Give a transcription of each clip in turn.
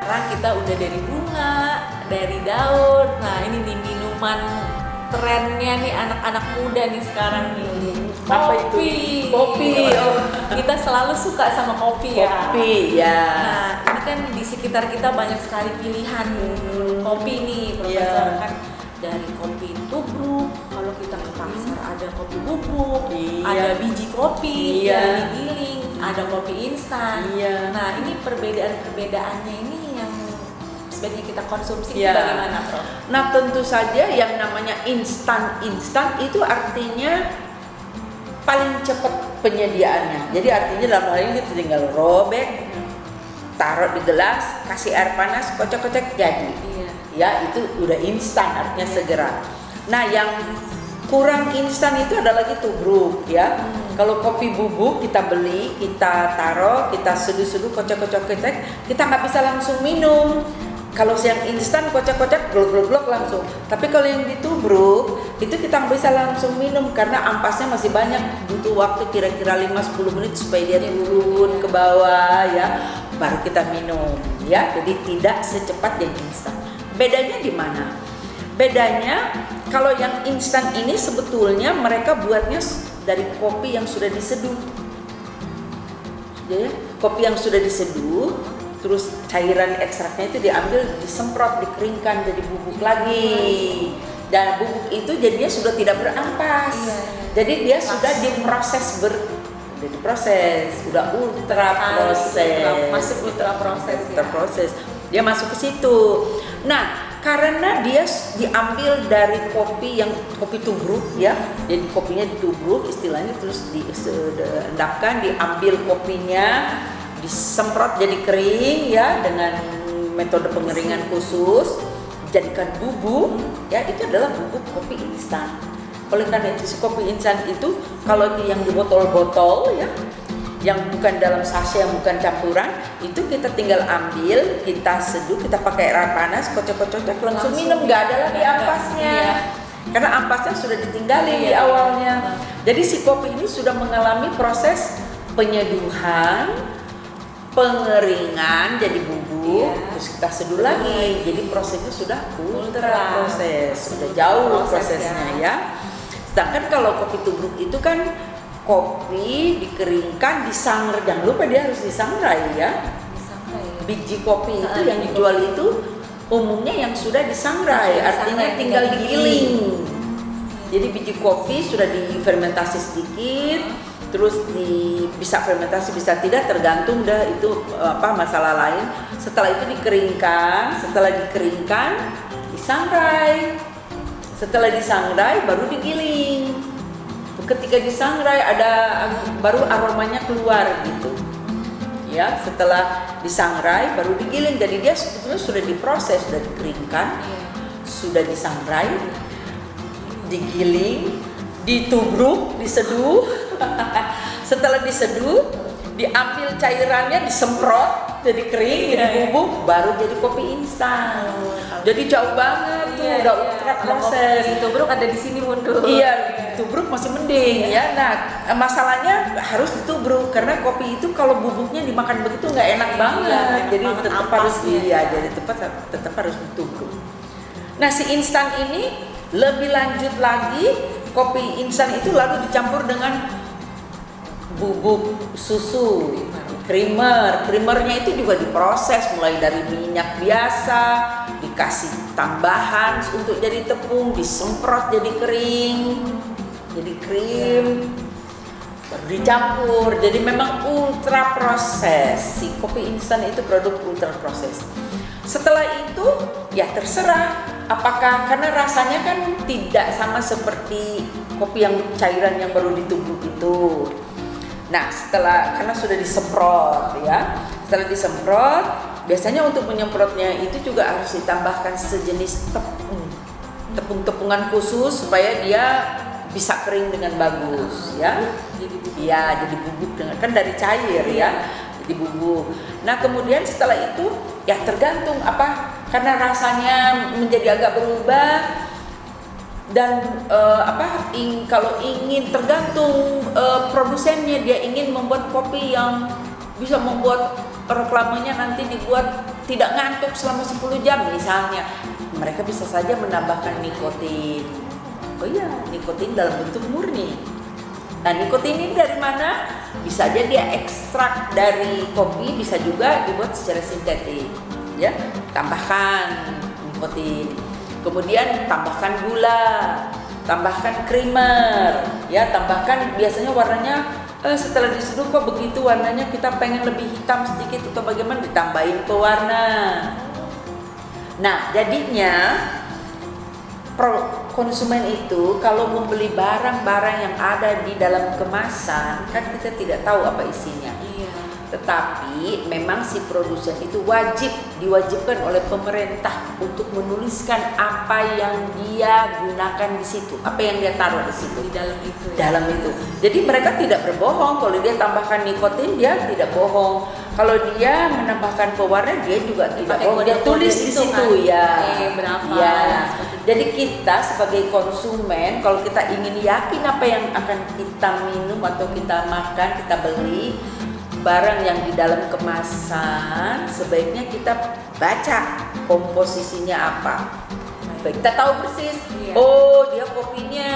Sekarang kita udah dari bunga, dari daun. Nah ini nih minuman trennya nih anak-anak muda nih sekarang nih. Apa itu? Kopi. Oh. Kita selalu suka sama kopi ya. Kopi ya. Nah ini kan di sekitar kita banyak sekali pilihan kopi nih, Profesor. Iya. Kan dari kopi tubruk, kalau kita ke pasar ada kopi bubuk, Iya. ada biji kopi Iya. yang digiling, ada kopi instan. Iya. Nah ini perbedaan-perbedaannya ini yang sebaiknya kita konsumsi Iya. bagaimana, Prof? Nah tentu saja yang namanya instan itu artinya paling cepat penyediaannya. Jadi artinya dalam hal ini kita tinggal robek, taruh di gelas, kasih air panas, kocok-kocok jadi. Iya. Ya itu udah instan artinya segera. Nah yang kurang instan itu ada lagi tubruk ya. Kalau kopi bubuk kita beli, kita taruh, kita seduh-seduh, kocok-kocok, kita nggak bisa langsung minum. Kalau yang instan kocok-kocok glok-glok langsung. Tapi kalau yang ditubruk itu kita nggak bisa langsung minum karena ampasnya masih banyak, butuh waktu kira-kira 5-10 menit supaya dia turun ke bawah ya, baru kita minum ya. Jadi tidak secepat yang instan. Bedanya di mana? Bedanya kalau yang instan ini sebetulnya mereka buatnya dari kopi yang sudah diseduh. Jadi kopi yang sudah diseduh, terus cairan ekstraknya itu diambil, disemprot, dikeringkan jadi bubuk lagi. Dan bubuk itu jadinya sudah tidak berampas. Iya. Jadi dia sudah diproses, sudah ultra proses. Masuk ultra proses ya. Ultra proses. Dia masuk ke situ. Nah, karena dia diambil dari kopi yang kopi tubruk ya, jadi kopinya ditubruk istilahnya, terus diendapkan, diambil kopinya, disemprot jadi kering ya dengan metode pengeringan khusus, jadikan bubuk ya, itu adalah bubuk kopi instan. Oleh karena itu si kopi instan itu kalau yang di botol-botol ya, yang bukan dalam sachet, yang bukan campuran, itu kita tinggal ambil, kita seduh, kita pakai air panas, kocok-kocok langsung minum, nggak ada lagi ampasnya. Iya. Karena ampasnya sudah ditinggalin di awalnya. Jadi si kopi ini sudah mengalami proses penyeduhan, pengeringan jadi bubuk, Iya. terus kita seduh lagi. Jadi prosesnya sudah ultra proses, sudah jauh prosesnya ya. Sedangkan kalau kopi tubruk itu kan kopi dikeringkan, disangrai. Jangan lupa dia harus disangrai ya. Biji kopi itu yang dijual itu umumnya yang sudah disangrai, artinya tinggal digiling. Jadi biji kopi sudah difermentasi sedikit, terus bisa fermentasi bisa tidak, tergantung dah itu masalah lain. Setelah itu dikeringkan, disangrai. Setelah disangrai baru digiling. Ketika disangrai baru aromanya keluar gitu ya. Setelah disangrai baru digiling, jadi dia sebetulnya sudah diproses, sudah dikeringkan, sudah disangrai, digiling, ditubruk, diseduh. Setelah diseduh diambil cairannya, disemprot jadi kering, jadi bubuk, baru jadi kopi instan. Jadi jauh banget tuh, udah ultra proses. Tubruk ada di sini mundur. Iya, tubruk masih mending ya. Nah, masalahnya harus ditubruk karena kopi itu kalau bubuknya dimakan begitu nggak enak banget. Jadi tetap harus tetap harus ditubruk. Nah, si instan ini lebih lanjut lagi, kopi instan itu lalu dicampur dengan bubuk susu, creamernya itu juga diproses mulai dari minyak biasa, dikasih tambahan untuk jadi tepung, disemprot jadi kering, jadi krim, baru dicampur. Jadi memang ultra proses. Si kopi instan itu produk ultra proses. Setelah itu ya terserah apakah, karena rasanya kan tidak sama seperti kopi yang cairan yang baru ditubruk itu. Nah, karena sudah disemprot ya, setelah disemprot, biasanya untuk menyemprotnya itu juga harus ditambahkan sejenis tepung-tepungan khusus supaya dia bisa kering dengan bagus ya. Jadi bubuk dengan kan dari cair ya, jadi bubuk. Nah, kemudian setelah itu ya tergantung karena rasanya menjadi agak berubah. Dan kalau ingin tergantung produsennya, dia ingin membuat kopi yang bisa membuat reklamenya nanti dibuat tidak ngantuk selama 10 jam misalnya, mereka bisa saja menambahkan nikotin. Oh iya, nikotin dalam bentuk murni. Nah, nikotin ini dari mana? Bisa aja dia ekstrak dari kopi, bisa juga dibuat secara sintetik. Ya, tambahkan nikotin. Kemudian tambahkan gula, tambahkan creamer, ya, tambahkan biasanya warnanya setelah diseduh kok begitu warnanya kita pengen lebih hitam sedikit atau bagaimana, ditambahin pewarna. Nah, jadinya konsumen itu kalau membeli barang-barang yang ada di dalam kemasan kan kita tidak tahu apa isinya. Iya. Tetapi memang si produsen itu diwajibkan oleh pemerintah untuk menuliskan apa yang dia gunakan di situ, apa yang dia taruh di situ. Di dalam itu. Dalam itu. Jadi mereka tidak berbohong. Kalau dia tambahkan nikotin, dia tidak bohong. Kalau dia menambahkan pewarna, dia juga tidak bohong. Dia tulis di situ kan? ya. Berapa? Ya. Jadi kita sebagai konsumen, kalau kita ingin yakin apa yang akan kita minum atau kita makan, kita beli barang yang di dalam kemasan, sebaiknya kita baca komposisinya apa. Baik, kita tahu persis. Iya. Oh, dia kopinya,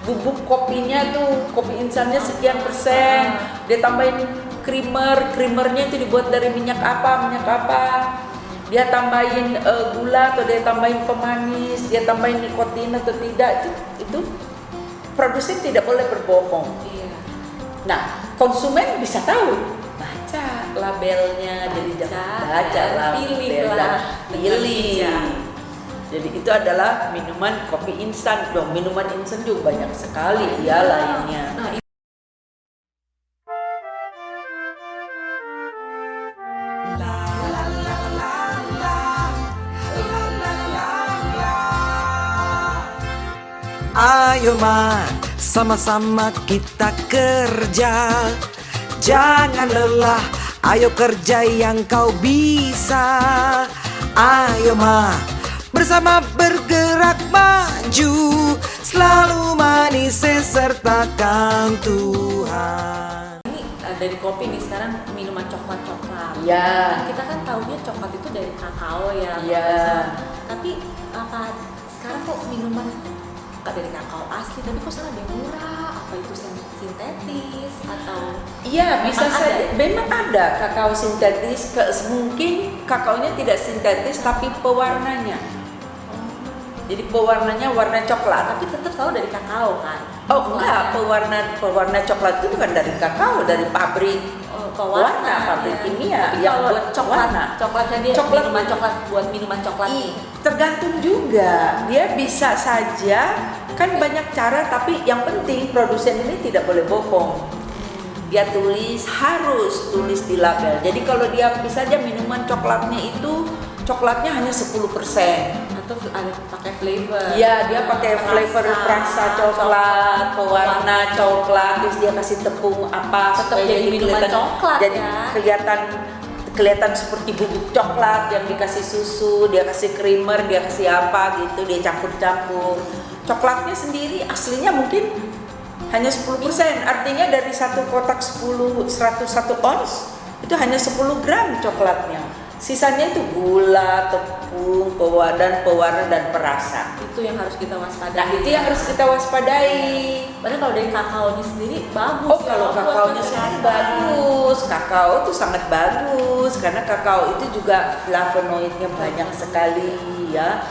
bubuk kopinya tuh, kopi insannya sekian persen. Dia tambahin creamernya itu dibuat dari minyak apa. Dia tambahin gula atau dia tambahin pemanis, dia tambahin nikotin atau tidak, itu produsen tidak boleh berbohong. Iya. Nah, konsumen bisa tahu, baca labelnya, jadi baca label dan pilih. Jadi itu adalah minuman kopi instan dong. Minuman instan juga banyak sekali ya lainnya. Nah, Ayo man, sama-sama kita kerja. Jangan lelah, ayo kerja yang kau bisa. Ayo man, bersama bergerak maju. Selalu manis sertakan Tuhan. ini dari kopi nih, sekarang minuman coklat. Ya. Kita kan tahunya coklat itu dari kakao ya. Iya. Tapi apa sekarang kok minuman dari kakao asli, tapi kok sana ada yang murah? Apa itu sintetis atau? Iya, bisa Memang saja. Memang ada kakao sintetis. Mungkin kakaonya tidak sintetis, tapi pewarnanya. Jadi pewarnanya warna coklat. Tapi tetap tahu dari kakao kan? Oh enggak, pewarna coklat itu bukan dari kakao, dari pabrik. Pewarna, pabrik kimia Tapi yang kalau buat warna. coklatnya dia Coklat- minuman coklat, buat minuman coklat. Tergantung juga, dia bisa saja, kan banyak cara, tapi yang penting produsen ini tidak boleh bohong. Dia harus tulis di label. Jadi kalau dia bisa aja minuman coklatnya itu coklatnya hanya 10%. Atau ada pakai flavor. Iya, dia pakai flavor rasa coklat, pewarna coklat, terus dia kasih tepung apa Tetap supaya jadi minuman kelihatan- coklat jadi ya. kelihatan seperti bubuk coklat yang dikasih susu, dia kasih creamer, dia kasih apa gitu, dia campur-campur. Coklatnya sendiri aslinya mungkin hanya 10%, artinya dari satu kotak 101 ons itu hanya 10 gram coklatnya. Sisanya itu gula, tepung, pewarna dan perasa. Itu yang harus kita waspadai. Nah, itu yang harus kita waspadai. Padahal kalau dari kakaonya sendiri bagus. Oh, kalau buat kakaonya sendiri kesehatan. bagus. Kakao itu sangat bagus karena kakao itu juga flavonoidnya banyak sekali ya.